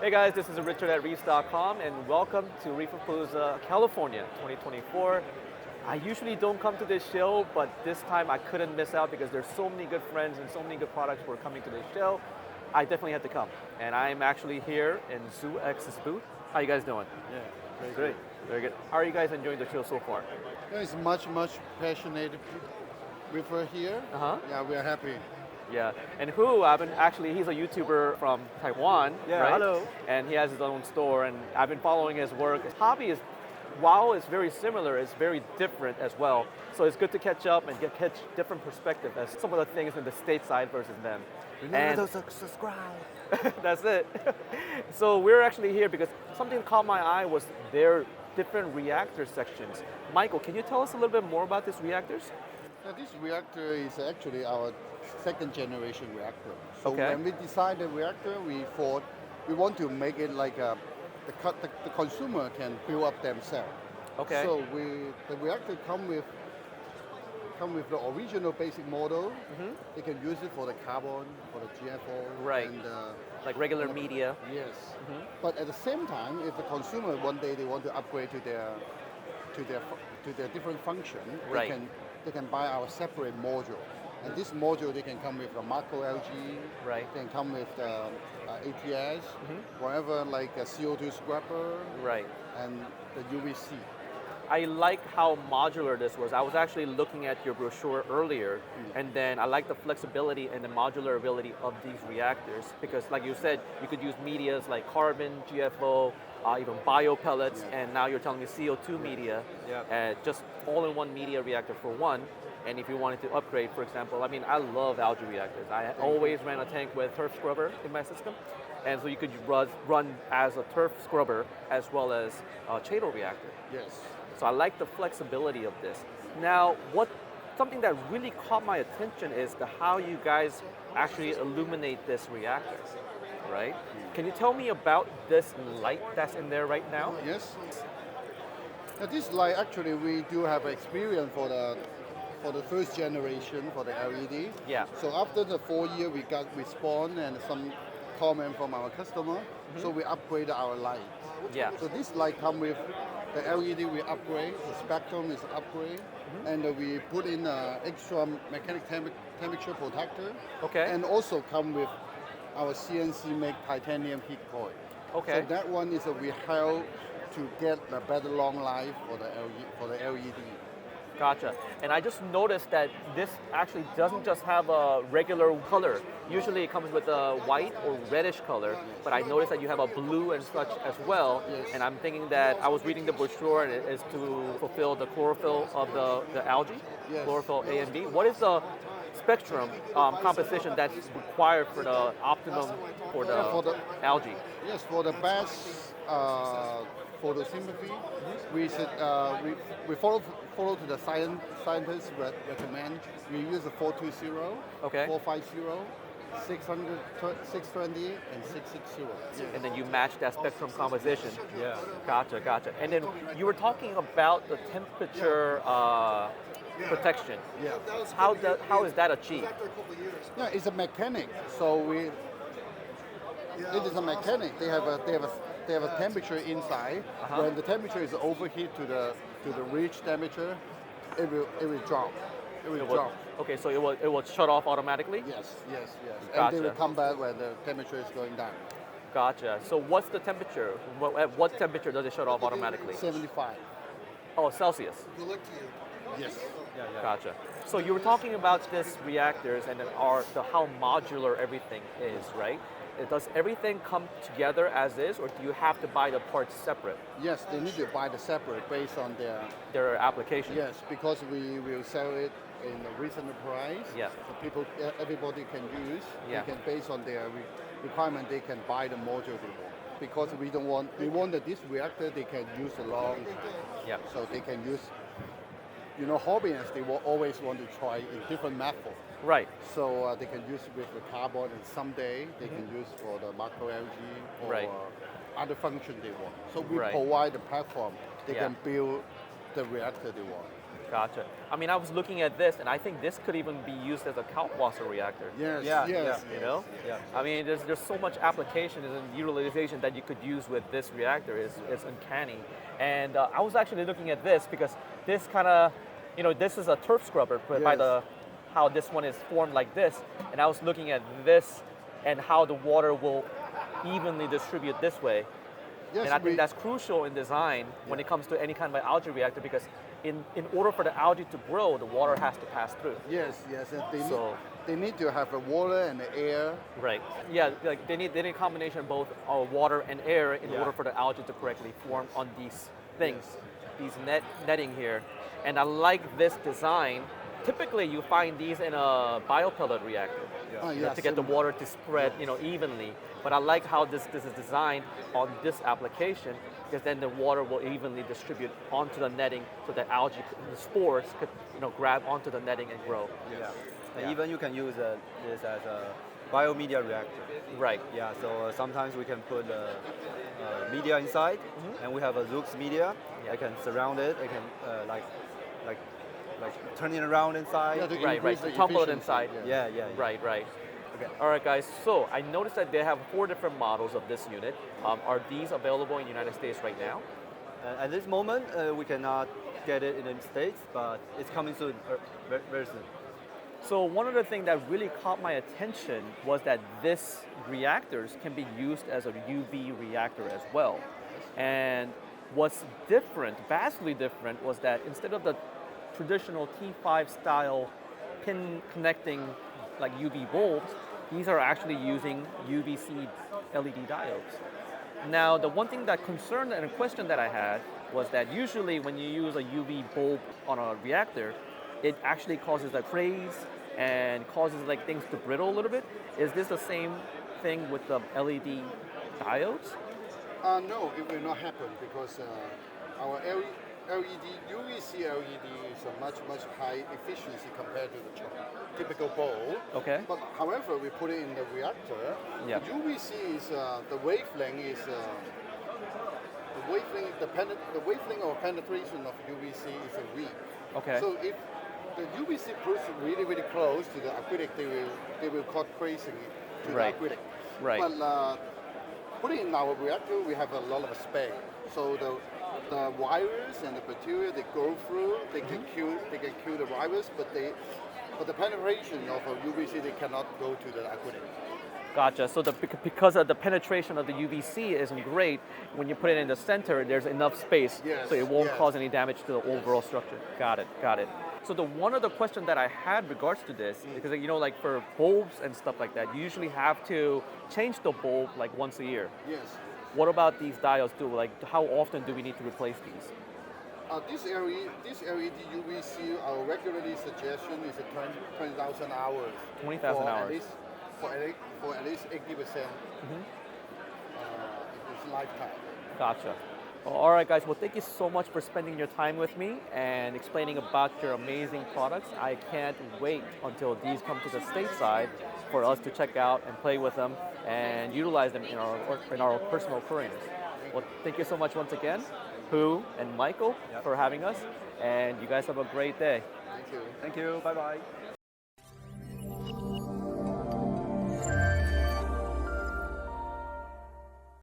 Hey guys, this is Richard at reefs.com and welcome to Reefapalooza, California 2024. I usually don't come to this show, but this time I couldn't miss out because there's so many good friends and so many good products who are coming to this show. I definitely had to come. And I'm actually here in Zoox's booth. How you guys doing? Yeah, very Great. good. Very good. How are you guys enjoying the show so far? There is much passionate river here. Uh-huh. Yeah, we are happy. Yeah, and he's a YouTuber from Taiwan, Yeah, right? hello. And he has his own store, and I've been following his work. His hobby is, while it's very similar, it's very different as well. So it's good to catch up and catch different perspective as some of the things in the stateside versus them. Remember to subscribe. That's it. So we're actually here because something that caught my eye was their different reactor sections. Michael, can you tell us a little bit more about these reactors? Now, this reactor is actually our second generation reactor. So Okay. when we designed the reactor, we thought we want to make it like the consumer can build up themselves. Okay. So the reactor come with the original basic model. Mm-hmm. They can use it for the carbon, for the GFO, Right. and Like regular media. yes. Mhm. But at the same time, if the consumer one day they want to upgrade to their different function, Right. they can buy our separate module. And this module they can come with a macro LG, Right. they can come with the ATS, Mm-hmm. whatever like a CO2 scrubber Right. and the UVC. I like how modular this was. I was actually looking at your brochure earlier, and then I like the flexibility and the modular ability of these reactors because, like you said, you could use medias like carbon, GFO, even bio pellets, Yeah. and now you're telling me CO2 media, Yeah. just all-in-one media reactor for one. And if you wanted to upgrade, for example, I mean, I love algae reactors. I always ran a tank with turf scrubber in my system, and so you could run as a turf scrubber as well as a Chaeto reactor. Yes. So I like the flexibility of this. Now, something that really caught my attention is how you guys actually illuminate this reactor, right? Can you tell me about this light that's in there right now? Yes. Now this light actually we do have experience for the first generation for the LED. Yeah. So after the 4 year we got response and some comment from our customer, so we upgrade our light. Yeah. So this light come with the LED we upgrade, the spectrum is upgrade, and we put in extra magnetic temperature protector. Okay. And also come with our CNC make titanium heat coil. Okay. So that one is we help to get a better long life for the LED. Gotcha. And I just noticed that this actually doesn't just have a regular color. Usually it comes with a white or reddish color, but I noticed that you have a blue and such as well. Yes. And I'm thinking that I was reading the brochure and it is to fulfill the chlorophyll of the algae, Yes. chlorophyll A and B. What is the spectrum composition that's required for the optimum for the algae? Yes, for the best photosynthesis, we follow to the scientists recommend. We use a 420, Okay. 450, 600, 620, and 660. And then you match that spectrum composition. Yeah. Gotcha. And then you were talking about the temperature protection. Yeah. How is that achieved? Yeah, it's a mechanic. So it is a mechanic. They have a temperature inside. Uh-huh. When the temperature is overheat to the reach temperature, it will drop. It will drop. Okay, so it will shut off automatically? Yes. And Gotcha. they will come back when the temperature is going down. Gotcha. So what's the temperature? At what temperature does it shut off automatically? 75. Oh, Celsius. Yes. Gotcha. So you were talking about this reactors and then how modular everything is, right? Does everything come together as is, or do you have to buy the parts separate? Yes, they need to buy the separate based on Their application? yes, because we will sell it in a reasonable price. Yeah. So everybody can use. Yeah. They can based on their requirement, they can buy the module they want. Because we want that this reactor they can use a long time. Yeah. So they can use. Hobbyists they will always want to try a different method. Right. So they can use with the carbon, and someday they can use for the macro algae or Right. other function they want. So we Right. provide the platform. They Yeah. can build the reactor they want. Gotcha. I mean, I was looking at this, and I think this could even be used as a kaltwasser reactor. Yes, Yeah, yes, You know? Yeah. I mean, there's so much application and utilization that you could use with this reactor is uncanny. And I was actually looking at this because this kind of, this is a turf scrubber by Yes. how this one is formed like this. And I was looking at this and how the water will evenly distribute this way. Yes, And I think that's crucial in design when it comes to any kind of algae reactor because in order for the algae to grow, the water has to pass through. Yes, yes, and So- they need to have the water and the air. Right. Yeah, like they need a combination of both water and air in Yeah. order for the algae to correctly form on these things, these netting here. And I like this design. Typically, you find these in a biopellet reactor Ah, to get the water to spread, evenly. But I like how this is designed on this application because then the water will evenly distribute onto the netting so that algae, the spores, could grab onto the netting and grow. Yeah. And Yeah. even you can use this as a biomedia reactor. Right. Yeah, so sometimes we can put media inside, and we have a Zoox media. I can surround it. I can like turn it around inside. Yeah, to Right, increase to the tumble it efficiency, inside. Yeah. Right. Okay. All right, guys. So I noticed that they have 4 different models of this unit. Are these available in the United States right now? At this moment, we cannot get it in the States, but it's coming soon, very soon. So one of the things that really caught my attention was that this reactors can be used as a UV reactor as well. And what's different, vastly different, was that instead of the traditional T5 style pin connecting like UV bulbs, these are actually using UVC LED diodes. Now, the one thing that concerned and a question that I had was that usually when you use a UV bulb on a reactor, it actually causes like craze and causes like things to brittle a little bit. Is this the same thing with the LED diodes? No, it will not happen because our LED, UVC LED is a much high efficiency compared to the typical bulb. Okay. But however, we put it in the reactor. Yeah. UVC is the wavelength is the wavelength or penetration of UVC is a weak. Okay. So if the UVC push really close to the acrylic, they will cause crazing to Right. the acrylic. Right. But putting in our reactor, we have a lot of space. So the virus and the bacteria they go through, they can kill the virus, but the penetration of a UVC they cannot go to the acrylic. Gotcha. So because of the penetration of the UVC isn't great, when you put it in the center, there's enough space, Yes, so it won't yes. cause any damage to the overall structure. Got it. So the one other question that I had regards to this, because like for bulbs and stuff like that, you usually have to change the bulb like once a year. Yes. What about these diodes too? Like how often do we need to replace these? This LED UVC, our regularly suggestion is 20,000 hours. 20,000 hours. For at least 80% its lifetime. Gotcha. Well, all right, guys. Well, thank you so much for spending your time with me and explaining about your amazing products. I can't wait until these come to the stateside for us to check out and play with them and utilize them in our personal aquariums. Well, thank you so much once again, Hu and Michael, for having us. And you guys have a great day. Thank you. Thank you. Bye-bye.